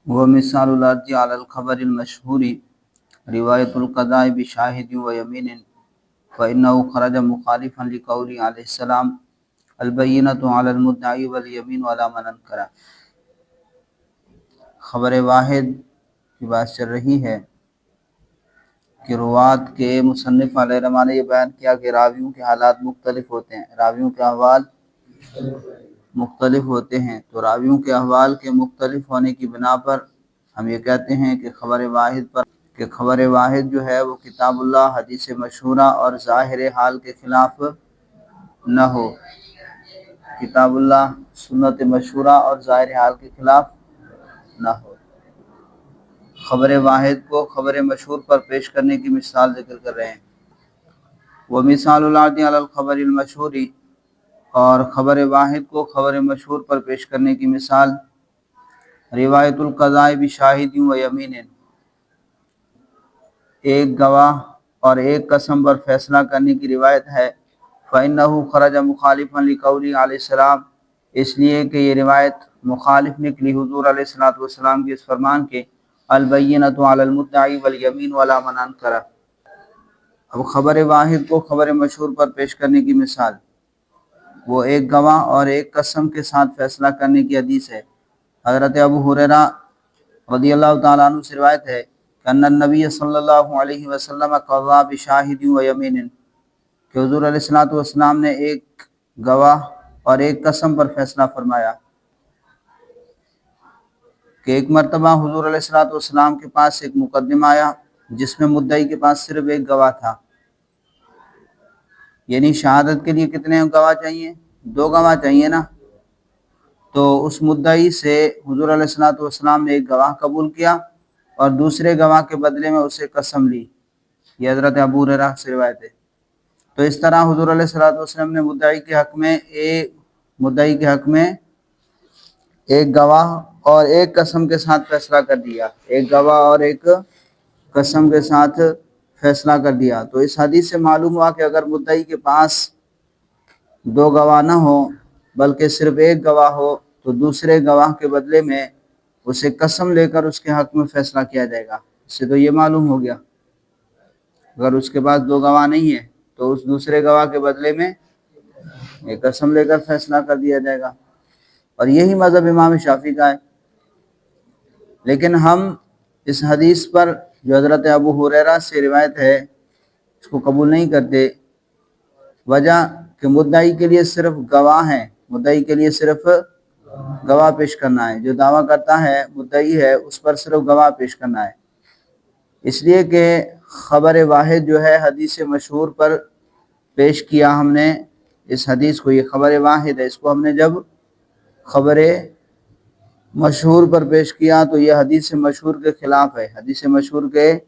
ومثال الارض على الخبر المشهور رواية القضاء بشاهد ويمين فإنه خرج مخالفا لقوله عليه السلام البينة على المدعي واليمين على من انکر۔ خبر واحد کی بات چل رہی ہے کہ روات کے مصنف علیہ رحمٰن نے یہ بیان کیا کہ راویوں کے حالات مختلف ہوتے ہیں، راویوں کے احوال مختلف ہوتے ہیں، تو راویوں کے احوال کے مختلف ہونے کی بنا پر ہم یہ کہتے ہیں کہ خبر واحد جو ہے وہ کتاب اللہ، حدیث مشہورہ اور ظاہر حال کے خلاف نہ ہو، کتاب اللہ، سنت مشہورہ اور ظاہر حال کے خلاف نہ ہو۔ خبر واحد کو خبر مشہور پر پیش کرنے کی مثال ذکر کر رہے ہیں۔ ومثال العرض علی الخبر المشہور، اور خبر واحد کو خبر مشہور پر پیش کرنے کی مثال روایت القضاء بشاہد و یمین، ایک گواہ اور ایک قسم پر فیصلہ کرنے کی روایت ہے۔ فإنه خرج مخالفا لقوله علیہ السلام، اس لیے کہ یہ روایت مخالف نکلی حضور علیہ السلام کے اس فرمان کے البینۃ علی المدعی والیمین علی من انکر۔ اب خبر واحد کو خبر مشہور پر پیش کرنے کی مثال وہ ایک گواہ اور ایک قسم کے ساتھ فیصلہ کرنے کی حدیث ہے۔ حضرت ابو ہریرہ رضی اللہ تعالیٰ عنہ سے روایت ہے کہ ان النبی صلی اللہ علیہ وسلم قضا بشاہد و یمین، کہ حضور علیہ السلام نے ایک گواہ اور ایک قسم پر فیصلہ فرمایا کہ ایک مرتبہ حضور علیہ السلام کے پاس ایک مقدمہ آیا جس میں مدعی کے پاس صرف ایک گواہ تھا، یعنی شہادت کے لیے کتنے گواہ چاہیے؟ 2 گواہ چاہیے نا۔ تو اس مدعی سے حضور علیہ السلام نے ایک گواہ قبول کیا اور دوسرے گواہ کے بدلے میں اسے قسم لی۔ یہ حضرت ابو ہریرہ سے روایت ہے۔ تو اس طرح حضور علیہ السلام نے مدعی کے حق میں ایک گواہ اور ایک قسم کے ساتھ فیصلہ کر دیا، ایک گواہ اور ایک قسم کے ساتھ فیصلہ کر دیا۔ تو اس حدیث سے معلوم ہوا کہ اگر مدعی کے پاس 2 گواہ نہ ہو بلکہ صرف ایک گواہ ہو تو دوسرے گواہ کے بدلے میں اسے قسم لے کر اس کے حق میں فیصلہ کیا جائے گا۔ اس سے تو یہ معلوم ہو گیا اگر اس کے پاس 2 گواہ نہیں ہے تو اس دوسرے گواہ کے بدلے میں ایک قسم لے کر فیصلہ کر دیا جائے گا، اور یہی مذہب امام شافعی کا ہے۔ لیکن ہم اس حدیث پر جو حضرت ابو ہریرہ سے روایت ہے اس کو قبول نہیں کرتے، وجہ کہ مدعی کے لیے صرف گواہ ہیں، مدعی کے لیے صرف گواہ پیش کرنا ہے، جو دعویٰ کرتا ہے مدعی ہے اس پر صرف گواہ پیش کرنا ہے۔ اس لیے کہ خبر واحد جو ہے حدیث مشہور پر پیش کیا ہم نے اس حدیث کو، یہ خبر واحد ہے، اس کو ہم نے جب خبر مشہور پر پیش کیا تو یہ حدیث مشہور کے خلاف ہے، حدیث مشہور کے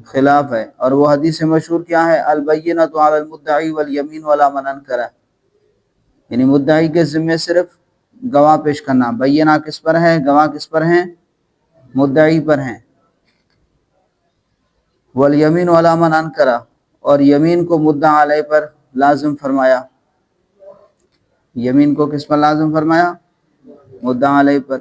خلاف ہے۔ اور وہ حدیث مشہور کیا ہے؟ البینۃ علی المدعی والیمین علی من انکر، یعنی مدعی کے ذمے صرف گواہ پیش کرنا۔ بینہ کس پر ہے؟ گواہ کس پر ہیں؟ مدعی پر ہیں۔ والیمین علی من انکر، اور یمین کو مدعا علیہ پر لازم فرمایا۔ یمین کو کس پر لازم فرمایا؟ مدعا علیہ پر،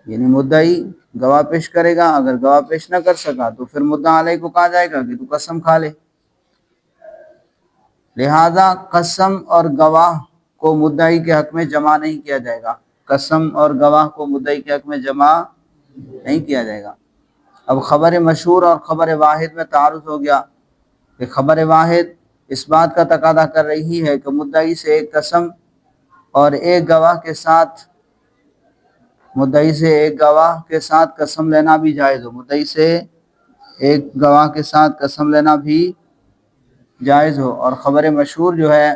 یعنی مدعی گواہ پیش کرے گا، اگر گواہ پیش نہ کر سکا تو پھر مدعا علیہ کو کہا جائے گا کہ تو قسم کھا لے۔ لہذا قسم اور گواہ کو مدعی کے حق میں جمع نہیں کیا جائے گا، قسم اور گواہ کو مدعی کے حق میں جمع نہیں کیا جائے گا۔ اب خبر مشہور اور خبر واحد میں تعارض ہو گیا کہ خبر واحد اس بات کا تقاضا کر رہی ہے کہ مدعی سے ایک قسم اور ایک گواہ کے ساتھ قسم لینا بھی جائز ہو، مدعی سے ایک گواہ کے ساتھ قسم لینا بھی جائز ہو، اور خبر مشہور جو ہے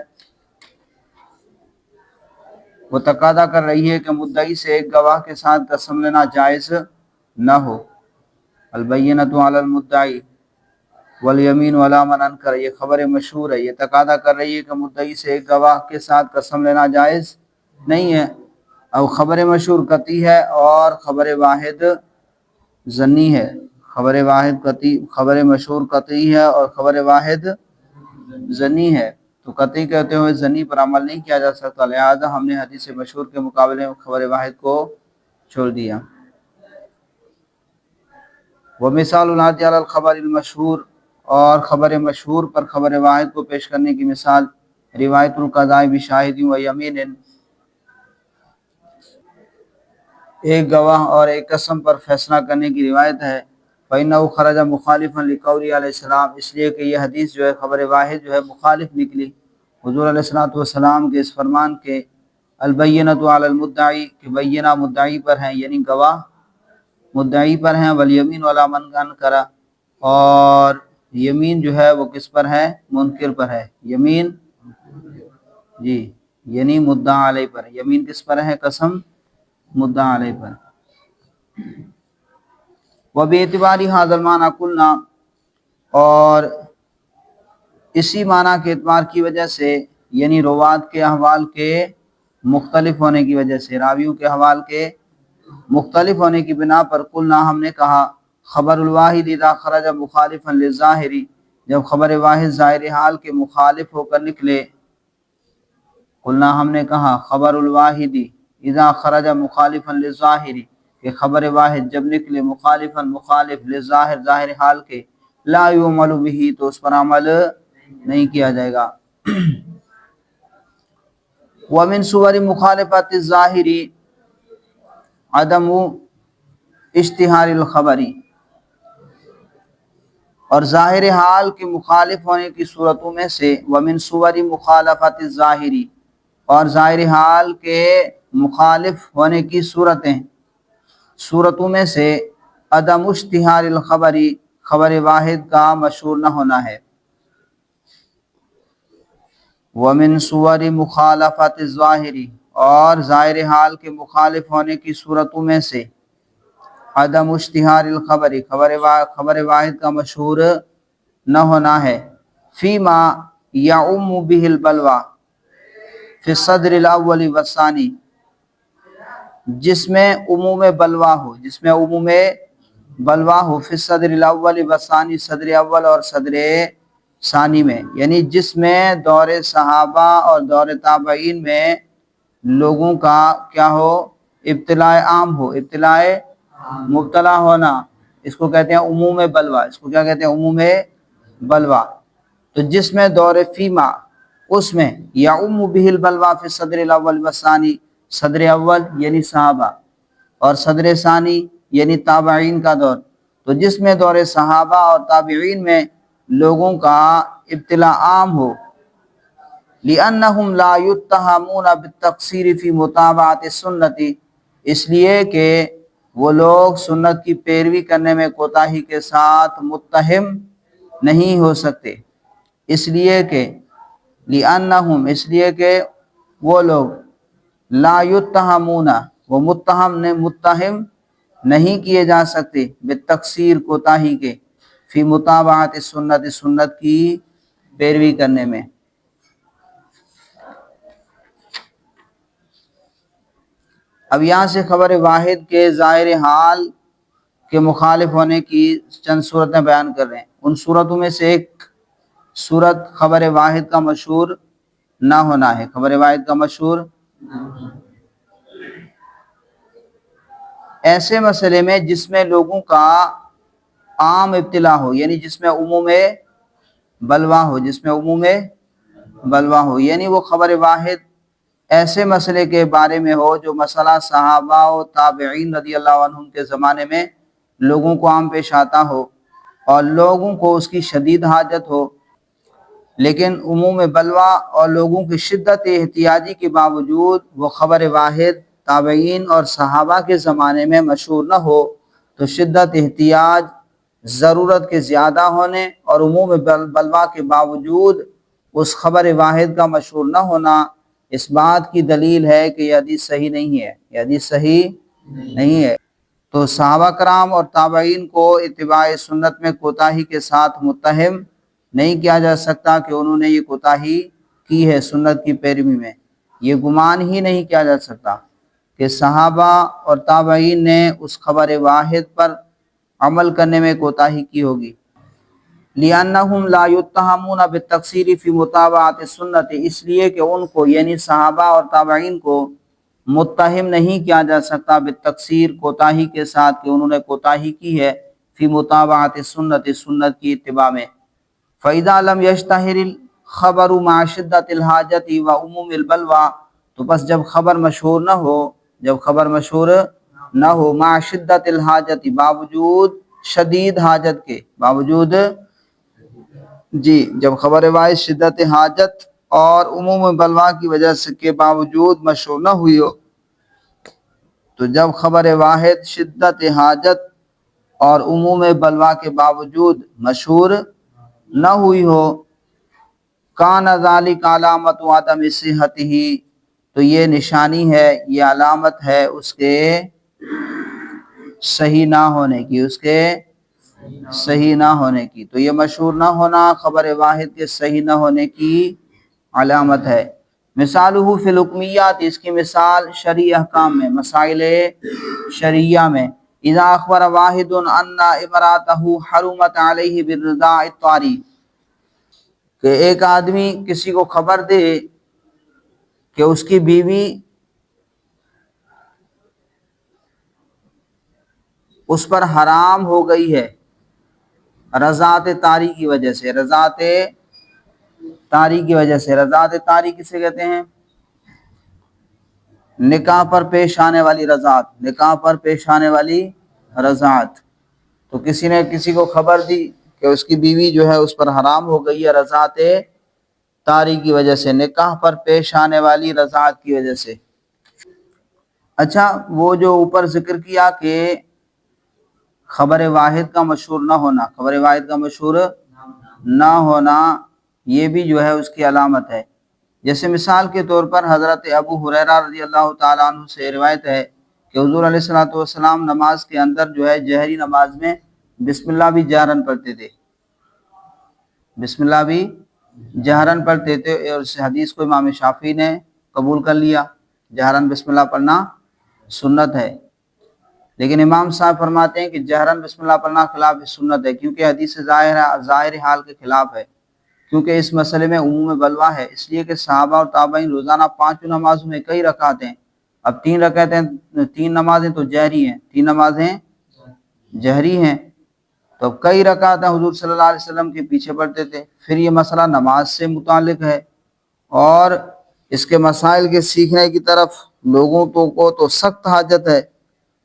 وہ تقاضا کر رہی ہے کہ مدعی سے ایک گواہ کے ساتھ قسم لینا جائز نہ ہو۔ البینۃ علی المدعی والیمین علی من انکر، یہ خبر مشہور ہے، یہ تقاضا کر رہی ہے کہ مدعی سے ایک گواہ کے ساتھ قسم لینا جائز نہیں ہے۔ اب خبر مشہور قطعی ہے اور خبر واحد ظنی ہے، خبر مشہور قطعی ہے اور خبر واحد ظنی ہے، تو قطعی کہتے ہوئے ظنی پر عمل نہیں کیا جا سکتا، لہذا ہم نے حدیث مشہور کے مقابلے میں خبر واحد کو چھوڑ دیا۔ ومثال العرض علی الخبر المشہور، اور خبر مشہور پر خبر واحد کو پیش کرنے کی مثال روایت القضاء بشاہد و یمین، ایک گواہ اور ایک قسم پر فیصلہ کرنے کی روایت ہے۔ فإنه خرج مخالفا لقوله علیہ السلام، اس لیے کہ یہ حدیث جو ہے خبر واحد جو ہے مخالف نکلی حضور علیہ السلام کے اس فرمان کے، البینۃ علی المدعی، کہ بینہ مدعی پر ہیں یعنی گواہ مدعی پر ہیں، والیمین علی من انکر، اور یمین جو ہے وہ کس پر ہے؟ منکر پر ہے۔ یمین جی یعنی مدعا علیہ پر، یمین کس پر ہے؟ قسم مدعا علیہ پر۔ وباعتبار ھذا المعنى قلنا، اور اسی معنی کے اعتبار کی وجہ سے، یعنی روات کے احوال کے مختلف ہونے کی وجہ سے، راویوں کے احوال کے مختلف ہونے کی بنا پر، قلنا ہم نے کہا، خبر الواحد اذا خرج مخالفا للظاہر، جب خبر واحد ظاہر حال کے مخالف ہو کر نکلے، قلنا ہم نے کہا، خبر الواحد اذا خرج مخالفا للظاہر، کہ خبر واحد جب نکلے مخالف للظاہر ظاہر حال کے، لا یعمل به، تو اس پر عمل نہیں کیا جائے گا۔ ومن صور مخالفت الظاہر عدم اشتہار الخبر، اور ظاہر حال کے مخالف ہونے کی صورتوں میں سے، ومن صور مخالفت الظاہر، اور ظاہر حال کے مخالف ہونے کی صورتوں میں سے، عدم اشتہار الخبر، خبر واحد کا مشہور نہ ہونا ہے۔ ومن صور مخالفت الظاہر، اور ظاہر حال کے مخالف ہونے کی صورتوں میں سے، عدم اشتہار الخبر، خبر واحد کا مشہور نہ ہونا ہے، فیما یعم به البلوى فی الصدر الاول والثانی، جس میں عموم بلوا ہو، فی الصدر الاول والثانی، صدر اول اور صدر ثانی میں، یعنی جس میں دور صحابہ اور دور تابعین میں لوگوں کا کیا ہو؟ ابتلاء عام ہو، مبتلا ہونا، اس کو کہتے ہیں عموم بلوا، اس کو کیا کہتے ہیں؟ عموم بلوا۔ تو جس میں دور فیما، اس میں یعم به البلوا فی الصدر الاول والثانی، صدر اول یعنی صحابہ اور صدر ثانی یعنی تابعین کا دور، تو جس میں دور صحابہ اور تابعین میں لوگوں کا ابتلاء عام ہو، لِأَنَّهُمْ لَا يُتَّهَمُونَ بِالتَّقْصِيرِ فِي مُتَابَعَةِ السُّنَّةِ، اس لیے کہ وہ لوگ سنت کی پیروی کرنے میں کوتاہی کے ساتھ متہم نہیں ہو سکتے، اس لیے کہ لِأَنَّهُمْ، اس لیے کہ وہ لوگ لا يُتَّهَمُونَ، وہ متہم نہیں کیے جا سکتے، بالتقصیر کوتاہی کے، فی متابعت السنت، سنت کی پیروی کرنے میں۔ اب یہاں سے خبر واحد کے ظاہر حال کے مخالف ہونے کی چند صورتیں بیان کر رہے ہیں۔ ان صورتوں میں سے ایک صورت خبر واحد کا مشہور نہ ہونا ہے، خبر واحد کا مشہور ایسے مسئلے میں جس میں لوگوں کا عام ابتلا ہو، یعنی جس میں عموم بلوا ہو، یعنی وہ خبر واحد ایسے مسئلے کے بارے میں ہو جو مسئلہ صحابہ و تابعین رضی اللہ عنہم کے زمانے میں لوگوں کو عام پیش آتا ہو اور لوگوں کو اس کی شدید حاجت ہو، لیکن عموم بلوا اور لوگوں کی شدت احتیاجی کے باوجود وہ خبر واحد تابعین اور صحابہ کے زمانے میں مشہور نہ ہو، تو شدت احتیاج، ضرورت کے زیادہ ہونے اور عموم بلوا کے باوجود اس خبر واحد کا مشہور نہ ہونا اس بات کی دلیل ہے کہ یہ حدیث صحیح نہیں ہے۔ تو صحابہ کرام اور تابعین کو اتباع سنت میں کوتاہی کے ساتھ متہم نہیں کیا جا سکتا کہ انہوں نے یہ کوتاہی کی ہے سنت کی پیروی میں، یہ گمان ہی نہیں کیا جا سکتا کہ صحابہ اور تابعین نے اس خبر واحد پر عمل کرنے میں کوتاہی کی ہوگی۔ لِأَنَّهُمْ لَا يُتَّهَمُونَ بِالتَّقْصِيرِ فِي مُتَابَعَةِ السُّنَّةِ، اس لیے کہ ان کو یعنی صحابہ اور تابعین کو متہم نہیں کیا جا سکتا بالتقصیر کوتاہی کے ساتھ کہ انہوں نے کوتاہی کی ہے فی مطابعت سنت، سنت کی اتباع میں۔ فَإِذَا لَمْ يَشْتَهِرِ الْخَبَرُ مَعَ شِدَّةِ الْحَاجَةِ وَعُمُومِ الْبَلْوَىٰ، تو بس جب خبر مشہور نہ ہو، جب خبر مشہور نہ ہو، مع شدت الحاجت، باوجود شدید حاجت کے، باوجود جی جب خبر واحد شدت حاجت اور عموم بلوا کی وجہ سے کے باوجود مشہور نہ ہوئی ہو، تو جب خبر واحد شدت حاجت اور عموم بلوا کے باوجود مشہور نہ ہوئی ہو، کان ذالک علامت عدم صحتہ، تو یہ نشانی ہے، یہ علامت ہے اس کے صحیح نہ ہونے کی، اس کے صحیح نہ ہونے کی۔ تو یہ مشہور نہ ہونا خبر واحد کے صحیح نہ ہونے کی علامت ہے۔ مثالہ فی الحکمیات، اس کی مثال شرعی احکام میں، مسائل شرعیہ میں۔ اذا اخبر واحد ان امرأتہ حرمت علیہ بالرضاع الطاری، کہ ایک آدمی کسی کو خبر دے کہ اس کی بیوی اس پر حرام ہو گئی ہے رضاعت طاری کی وجہ سے، رضاعت طاری کی وجہ سے۔ رضاعت طاری کسے کہتے ہیں؟ نکاح پر پیش آنے والی رضاعت، نکاح پر پیش آنے والی رضاعت۔ تو کسی نے کسی کو خبر دی کہ اس کی بیوی جو ہے اس پر حرام ہو گئی ہے رضاعت طاری کی وجہ سے، نکاح پر پیش آنے والی رضاعت کی وجہ سے۔ اچھا، وہ جو اوپر ذکر کیا کہ خبر واحد کا مشہور نہ ہونا، خبر واحد کا مشہور نہ ہونا، یہ بھی جو ہے اس کی علامت ہے۔ جیسے مثال کے طور پر حضرت ابو ہریرہ رضی اللہ تعالیٰ عنہ سے روایت ہے کہ حضور علیہ الصلوۃ والسلام نماز کے اندر جو ہے جہری نماز میں بسم اللہ بھی جہرن پڑھتے تھے، بسم اللہ بھی جہرن پڑھتے تھے، اور اس حدیث کو امام شافعی نے قبول کر لیا، جہرن بسم اللہ پڑھنا سنت ہے۔ لیکن امام صاحب فرماتے ہیں کہ جہرن بسم اللہ پڑھنا خلاف سنت ہے، کیونکہ حدیث ظاہر حال کے خلاف ہے، کیونکہ اس مسئلے میں عموم بلوا ہے، اس لیے کہ صحابہ اور تابعین روزانہ 5 نمازوں میں کئی رکعت ہیں، اب 3 رکعتیں، 3 نمازیں تو جہری ہیں، 3 نمازیں جہری ہیں، تو اب کئی رکعتیں حضور صلی اللہ علیہ وسلم کے پیچھے پڑھتے تھے۔ پھر یہ مسئلہ نماز سے متعلق ہے، اور اس کے مسائل کے سیکھنے کی طرف لوگوں کو تو سخت حاجت ہے،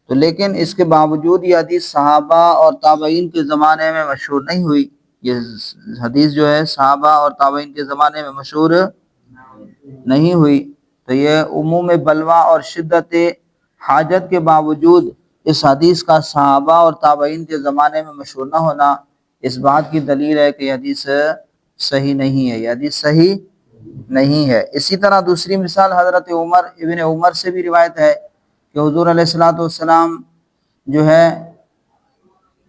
تو لیکن اس کے باوجود یہ حدیث صحابہ اور تابعین کے زمانے میں مشہور نہیں ہوئی، یہ حدیث جو ہے صحابہ اور تابعین کے زمانے میں مشہور نہیں ہوئی، تو یہ عموم بلوا اور شدت حاجت کے باوجود اس حدیث کا صحابہ اور تابعین کے زمانے میں مشہور نہ ہونا اس بات کی دلیل ہے کہ یہ حدیث صحیح نہیں ہے، یہ حدیث صحیح نہیں ہے۔ اسی طرح دوسری مثال حضرت عمر ابن عمر سے بھی روایت ہے کہ حضور علیہ الصلوۃ والسلام جو ہے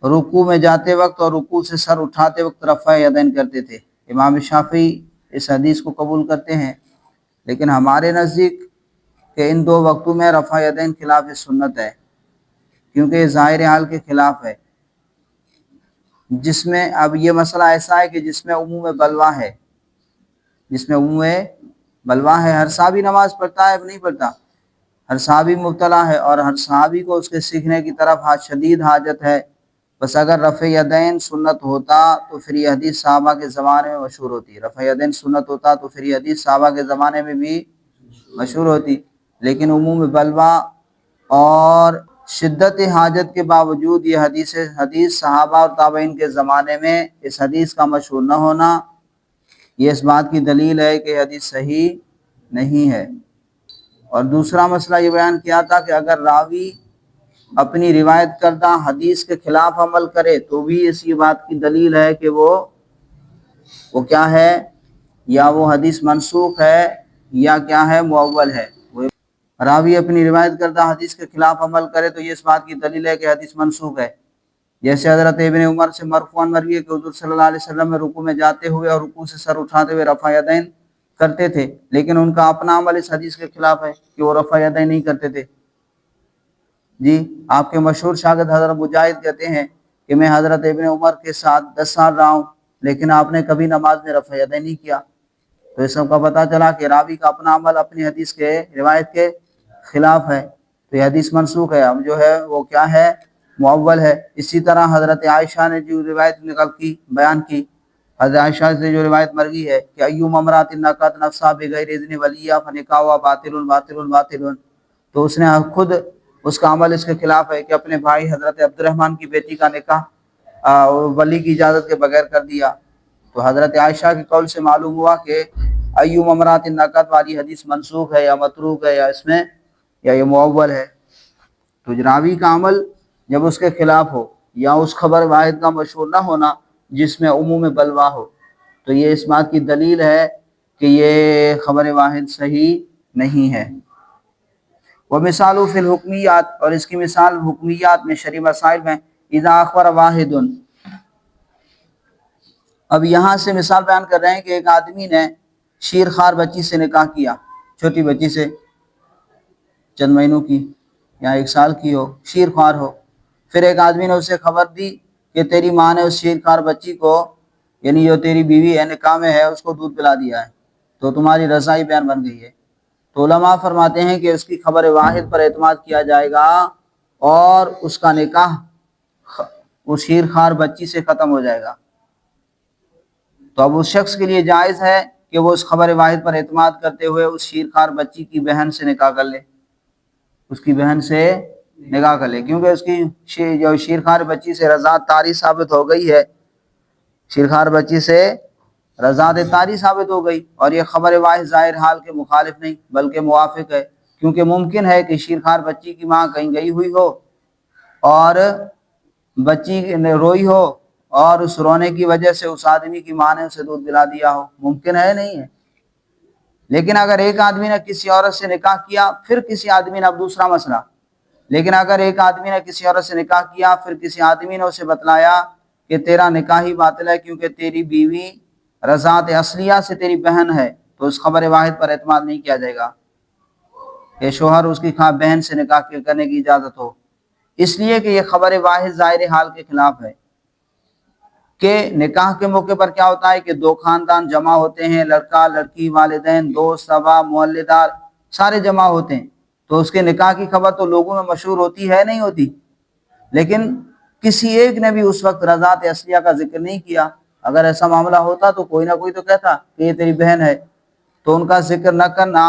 رکوع میں جاتے وقت اور رکوع سے سر اٹھاتے وقت رفع یدین کرتے تھے۔ امام شافعی اس حدیث کو قبول کرتے ہیں، لیکن ہمارے نزدیک کہ ان 2 وقتوں میں رفع یدین خلاف سنت ہے، کیونکہ یہ ظاہر حال کے خلاف ہے، جس میں اب یہ مسئلہ ایسا ہے کہ جس میں عموم بلوا ہے، جس میں عموم بلوا ہے۔ ہر صحابی نماز پڑھتا ہے، اب نہیں پڑھتا، ہر صحابی مبتلا ہے، اور ہر صحابی کو اس کے سیکھنے کی طرف شدید حاجت ہے، بس اگر رفع یدین سنت ہوتا تو پھر یہ حدیث صحابہ کے زمانے میں مشہور ہوتی، رفع یدین سنت ہوتا تو پھر یہ حدیث صحابہ کے زمانے میں بھی مشہور ہوتی، لیکن عموم بلوا اور شدت حاجت کے باوجود یہ حدیث صحابہ اور تابعین کے زمانے میں اس حدیث کا مشہور نہ ہونا، یہ اس بات کی دلیل ہے کہ حدیث صحیح نہیں ہے۔ اور دوسرا مسئلہ یہ بیان کیا تھا کہ اگر راوی اپنی روایت کردہ حدیث کے خلاف عمل کرے تو بھی اسی بات کی دلیل ہے کہ وہ کیا ہے، یا وہ حدیث منسوخ ہے یا کیا ہے، مؤول ہے۔ راوی اپنی روایت کردہ حدیث کے خلاف عمل کرے تو یہ اس بات کی دلیل ہے کہ حدیث منسوخ ہے۔ جیسے حضرت ابن عمر سے مرفوعاً مروی ہے کہ حضور صلی اللہ علیہ وسلم میں رکوع میں جاتے ہوئے اور رکوع سے سر اٹھاتے ہوئے رفع یدین کرتے تھے، لیکن ان کا اپنا عمل اس حدیث کے خلاف ہے کہ وہ رفع یدین نہیں کرتے تھے۔ جی، آپ کے مشہور شاگرد حضرت مجاہد کہتے ہیں کہ میں حضرت ابن عمر کے ساتھ 10 سال رہا ہوں، لیکن آپ نے کبھی نماز میں رفع یدین نہیں کیا، تو اس سب کا پتہ چلا کہ راوی کا اپنا عمل اپنی حدیث کے روایت کے خلاف ہے، تو یہ حدیث منسوخ ہے، ہم جو ہے وہ کیا ہے، معول ہے۔ اسی طرح حضرت عائشہ نے جو روایت بیان کی، حضرت عائشہ سے جو روایت مرغی ہے کہ ایوم امرات نقت نفسا بغیر اذن ولیہ فنکاحها باطل باطل باطل، تو اس نے خود اس کا عمل اس کے خلاف ہے کہ اپنے بھائی حضرت عبد الرحمن کی بیٹی کا نکاح ولی کی اجازت کے بغیر کر دیا۔ تو حضرت عائشہ کے قول سے معلوم ہوا کہ ایوم امرات نقت والی حدیث منسوخ ہے یا متروک ہے، یا اس میں یا یہ معول ہے۔ تو راوی کا عمل جب اس کے خلاف ہو یا اس خبر واحد کا مشہور نہ ہونا جس میں عموم بلوا ہو، تو یہ اس بات کی دلیل ہے کہ یہ خبر واحد صحیح نہیں ہے۔ ومثال فی الحکمیات، اور اس کی مثال حکمیات میں شرعی مسائل میں اذا اخبر واحد، اب یہاں سے مثال بیان کر رہے ہیں کہ ایک آدمی نے شیرخوار بچی سے نکاح کیا، چھوٹی بچی سے، چند مہینوں کی یا 1 سال کی ہو، شیرخوار ہو۔ پھر ایک آدمی نے اسے خبر دی کہ تیری ماں نے اس شیرخوار بچی کو، یعنی جو تیری بیوی ہے نکاح میں ہے، اس کو دودھ پلا دیا ہے، تو تمہاری رضائی بیان بن گئی ہے۔ تو علماء فرماتے ہیں کہ اس کی خبر واحد پر اعتماد کیا جائے گا اور اس کا نکاح اس شیرخوار بچی سے ختم ہو جائے گا۔ تو اب اس شخص کے لیے جائز ہے کہ وہ اس خبر واحد پر اعتماد کرتے ہوئے اس شیرخوار بچی کی بہن سے نکاح کر لے، اس کی بہن سے نکاح کر لے، کیونکہ اس کی جو شیرخوار بچی سے رضاعت طاری ثابت ہو گئی ہے، شیرخوار بچی سے رضاعت طاری ثابت ہو گئی، اور یہ خبر واحد ظاہر حال کے مخالف نہیں بلکہ موافق ہے، کیونکہ ممکن ہے کہ شیرخوار بچی کی ماں کہیں گئی ہوئی ہو اور بچی نے روئی ہو اور اس رونے کی وجہ سے اس آدمی کی ماں نے اسے دودھ پلا دیا ہو، ممکن ہے نہیں ہے۔ لیکن اگر ایک آدمی نے کسی عورت سے نکاح کیا پھر کسی آدمی نے، اب دوسرا مسئلہ، لیکن اگر ایک آدمی نے کسی عورت سے نکاح کیا پھر کسی آدمی نے اسے بتلایا کہ تیرا نکاح ہی باطل ہے کیونکہ تیری بیوی رضاعت اصلیہ سے تیری بہن ہے، تو اس خبر واحد پر اعتماد نہیں کیا جائے گا کہ شوہر اس کی بہن سے نکاح کرنے کی اجازت ہو، اس لیے کہ یہ خبر واحد ظاہر حال کے خلاف ہے۔ کہ نکاح کے موقع پر کیا ہوتا ہے کہ 2 خاندان جمع ہوتے ہیں، لڑکا لڑکی، والدین، دوست، احباب، محلے دار، سارے جمع ہوتے ہیں، تو اس کے نکاح کی خبر تو لوگوں میں مشہور ہوتی ہے نہیں ہوتی، لیکن کسی ایک نے بھی اس وقت رضاعت اصلیہ کا ذکر نہیں کیا۔ اگر ایسا معاملہ ہوتا تو کوئی نہ کوئی تو کہتا کہ یہ تیری بہن ہے، تو ان کا ذکر نہ کرنا،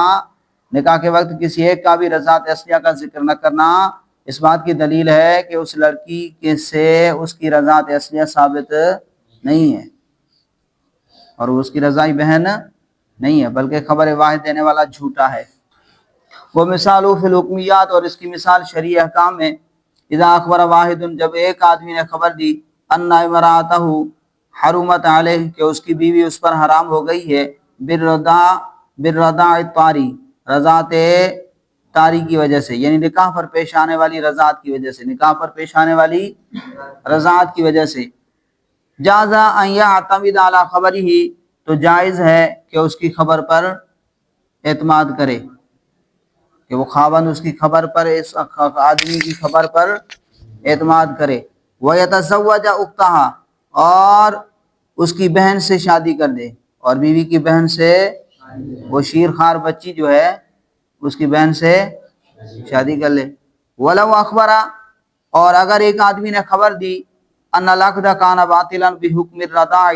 نکاح کے وقت کسی ایک کا بھی رضاعت اصلیہ کا ذکر نہ کرنا، اس بات کی دلیل ہے کہ اس لڑکی سے اس کی رضاعت اصلیہ ثابت نہیں ہے اور اس کی رضائی بہن نہیں ہے، بلکہ خبر واحد دینے والا جھوٹا ہے۔ وہ مثال فی الحکمیات، اور اس کی مثال شرعی احکام میں اذا اخبر واحد، جب ایک آدمی نے خبر دی ان امرأتہ حرمت علیہ، کہ اس کی بیوی اس پر حرام ہو گئی ہے، بالرضاع الطاری، رضاعت طاری کی وجہ سے، یعنی نکاح پر پیش آنے والی رضاعت کی وجہ سے، نکاح پر پیش آنے والی رضاعت کی وجہ سے، جازا ان یعتمد علی خبرہ، تو جائز ہے کہ اس کی خبر پر اعتماد کرے، کہ وہ خاوند اس کی خبر پر، اس آدمی کی خبر پر اعتماد کرے، وَيَتَزَوَّجَ أُخْتَهَا، اور اس کی بہن سے شادی کر دے، اور بیوی کی بہن سے، وہ شیرخوار بچی جو ہے اس کی بہن سے شادی کر لے۔ وَلَوْ أَخْبَرَ، اور اگر ایک آدمی نے خبر دی ان العقد کان باطلا بحکم الرضاع،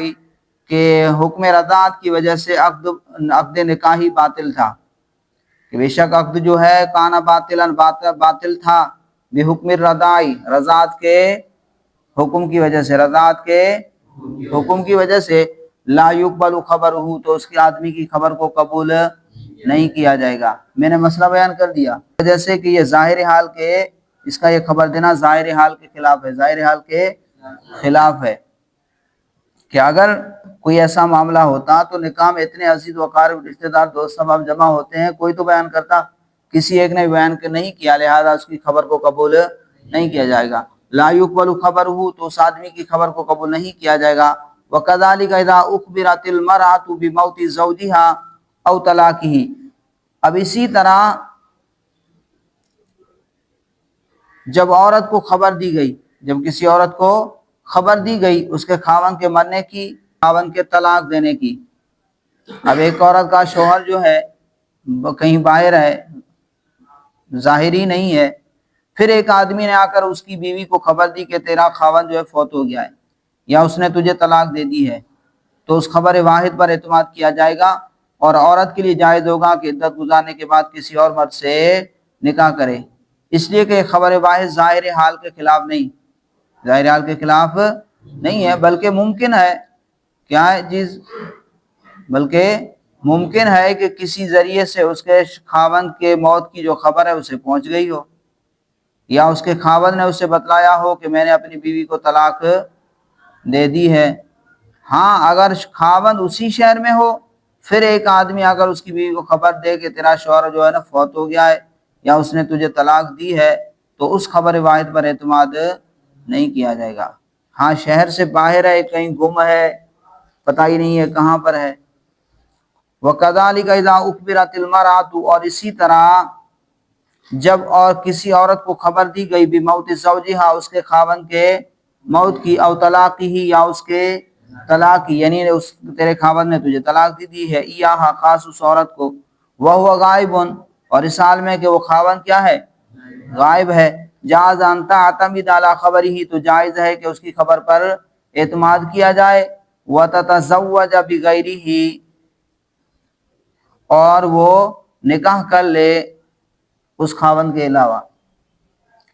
کہ حکم رضاعت کی وجہ سے عقد نکاحی باطل تھا، کہ بے شک عقد جو ہے کانا باطلا باطل تھا بحکم الرضاع، رضاعت کے حکم کی وجہ سے، رضاعت کے حکم کی وجہ سے، لا یقبل خبرہ، تو اس کی آدمی کی خبر کو قبول نہیں کیا جائے گا۔ میں نے مسئلہ بیان کر دیا، جیسے کہ یہ ظاہر حال کے، اس کا یہ خبر دینا ظاہر حال کے خلاف ہے، ظاہر حال کے خلاف ہے، کہ اگر کوئی ایسا معاملہ ہوتا تو نکاح میں اتنے عزیز وقارب رشتہ دار دوست احباب جمع ہوتے ہیں، کوئی تو بیان کرتا، کسی ایک نے بیان نہیں کیا، لہذا اس کی خبر کو قبول نہیں کیا جائے گا۔ لا یقبل خبرہ، تو اس آدمی کی خبر کو قبول نہیں کیا جائے گا۔ وَكَذَلِكَ إِذَا أُخْبِرَتِ الْمَرْأَةُ بِمَوْتِ زَوْجِهَا أَوْ طَلَاقِهِ، اب اسی طرح جب عورت کو خبر دی گئی، جب کسی عورت کو خبر دی گئی اس کے خاوند کے مرنے کی، خاوند کے طلاق دینے کی، اب ایک عورت کا شوہر جو ہے کہیں باہر ہے، ظاہری نہیں ہے، پھر ایک آدمی نے آ کر اس کی بیوی کو خبر دی کہ تیرا خاوند جو ہے فوت ہو گیا ہے یا اس نے تجھے طلاق دے دی ہے، تو اس خبر واحد پر اعتماد کیا جائے گا، اور عورت کے لیے جائز ہوگا کہ عدت گزارنے کے بعد کسی اور مرد سے نکاح کرے، اس لیے کہ خبر واحد ظاہر حال کے خلاف نہیں، ظاہر حال کے خلاف نہیں ہے، بلکہ ممکن ہے، کیا ہے چیز، بلکہ ممکن ہے کہ کسی ذریعے سے اس کے خاوند کے موت کی جو خبر ہے اسے پہنچ گئی ہو، یا اس کے خاوند نے اسے بتلایا ہو کہ میں نے اپنی بیوی کو طلاق دے دی ہے۔ ہاں اگر خاوند اسی شہر میں ہو، پھر ایک آدمی اگر اس کی بیوی کو خبر دے کہ تیرا شوہر جو ہے نا فوت ہو گیا ہے یا اس نے تجھے طلاق دی ہے، تو اس خبر واحد پر اعتماد نہیں کیا جائے گا۔ ہاں شہر سے باہر ہے، کہیں گم ہے، پتہ ہی نہیں ہے کہاں پر ہے۔ وَكَذَلِكَ إِذَا أُخْبِرَتِ الْمَرْأَةُ، اور اسی طرح جب اور کسی عورت کو خبر دی گئی بِمَوْتِ زَوْجِهَا، اس کے خاوند کے موت کی، او طلاقہ، یا اس کے طلاق کی، یعنی تیرے خاوند نے تجھے طلاق دی ہے، ایہا، خاص اس عورت کو، وَهُوَ غَائِبٌ، اور اس حال میں کہ وہ خاوند کیا ہے، غائب ہے، جاز ان تعتمد علی خبرہ، تو جائز ہے کہ اس کی خبر پر اعتماد کیا جائے، وَتَتَزَوَّجَ بِغَيْرِهِ، اور وہ نکاح کر لے اس خاوند کے علاوہ،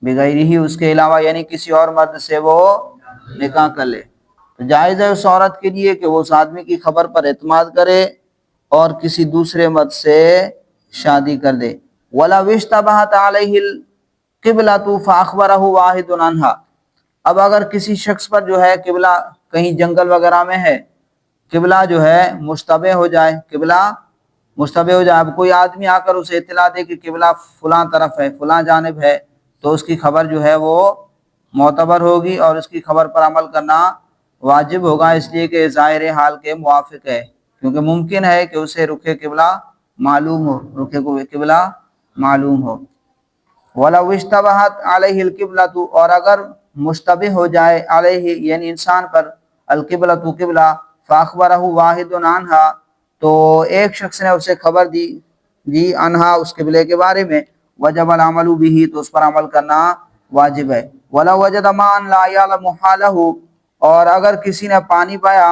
بغیرہ، اس کے علاوہ، یعنی کسی اور مرد سے وہ نکاح کر لے، تو جائز ہے اس عورت کے لیے کہ وہ اس آدمی کی خبر پر اعتماد کرے اور کسی دوسرے مرد سے شادی کر دے۔ وَلَوْ اشْتَبَهَتْ عَلَيْهِ الْقِبْلَةُ فَأَخْبَرَهُ وَاحِدٌ عَنْهَا، اب اگر کسی شخص پر جو ہے قبلہ کہیں جنگل وغیرہ میں ہے، قبلہ جو ہے مشتبہ ہو جائے، قبلہ مشتبہ ہو جائے، اب کوئی آدمی آ کر اسے اطلاع دے کہ قبلہ فلاں طرف ہے، فلاں جانب ہے، تو اس کی خبر جو ہے وہ معتبر ہوگی اور اس کی خبر پر عمل کرنا واجب ہوگا، اس لیے کہ ظاہر حال کے موافق ہے، کیونکہ ممکن ہے کہ اسے رخ قبلہ معلوم ہو، رخ قبلہ معلوم ہو۔ وَلَوْ اشْتَبَهَتْ عَلَيْهِ الْقِبْلَةُ، اور اگر مشتبہ ہو جائے علیہ یعنی انسان پر القبلۃ قبلہ، فَأَخْبَرَهُ وَاحِدٌ عَنْهَا، تو ایک شخص نے اسے خبر دی انہا، اس قبلے کے بارے میں، وجب العمل به، تو اس پر عمل کرنا واجب ہے۔ وَلَوْ وَجَدَ مَاءً لَا يَعْلَمُ حَالَهُ، اور اگر کسی نے پانی پایا،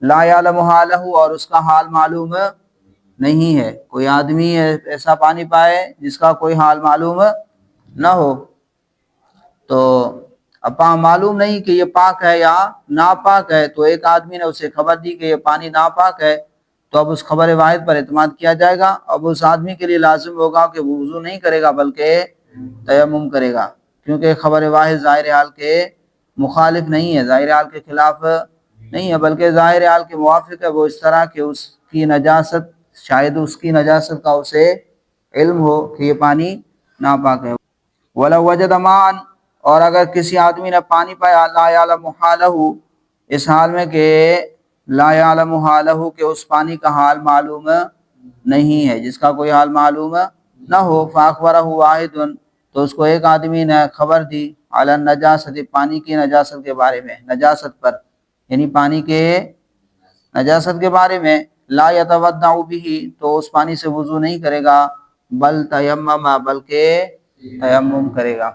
لا يعلم حالہ، اور اس کا حال معلوم نہیں ہے، کوئی آدمی ایسا پانی پائے جس کا کوئی حال معلوم نہ ہو، تو اب معلوم نہیں کہ یہ پاک ہے یا ناپاک ہے، تو ایک آدمی نے اسے خبر دی کہ یہ پانی ناپاک ہے، تو اب اس خبر واحد پر اعتماد کیا جائے گا۔ اب اس آدمی کے لیے لازم ہوگا کہ وہ وضو نہیں کرے گا بلکہ تیمم کرے گا، کیونکہ خبر واحد ظاہر حال کے مخالف نہیں ہے، ظاہر حال کے خلاف نہیں ہے، بلکہ ظاہر حال کے موافق ہے، وہ اس طرح کہ اس کی نجاست، شاید اس کی نجاست کا اسے علم ہو کہ یہ پانی ناپاک ہے۔ وَلَوْ وَجَدَ مَاءً، اور اگر کسی آدمی نے پانی پایا، لا يعلم حالہ، اس حال میں کہ لا يعلم حالہ، کہ اس پانی کا حال معلوم نہیں ہے، جس کا کوئی حال معلوم نہ ہو، فَأَخْبَرَهُ وَاحِدٌ، تو اس کو ایک آدمی نے خبر دی، علی النجاست، پانی کی نجاست کے بارے میں، نجاست پر، یعنی پانی کے نجاست کے بارے میں، لا يتودع به، تو اس پانی سے وضو نہیں کرے گا، بل تیمم، بلکہ تیمم کرے گا۔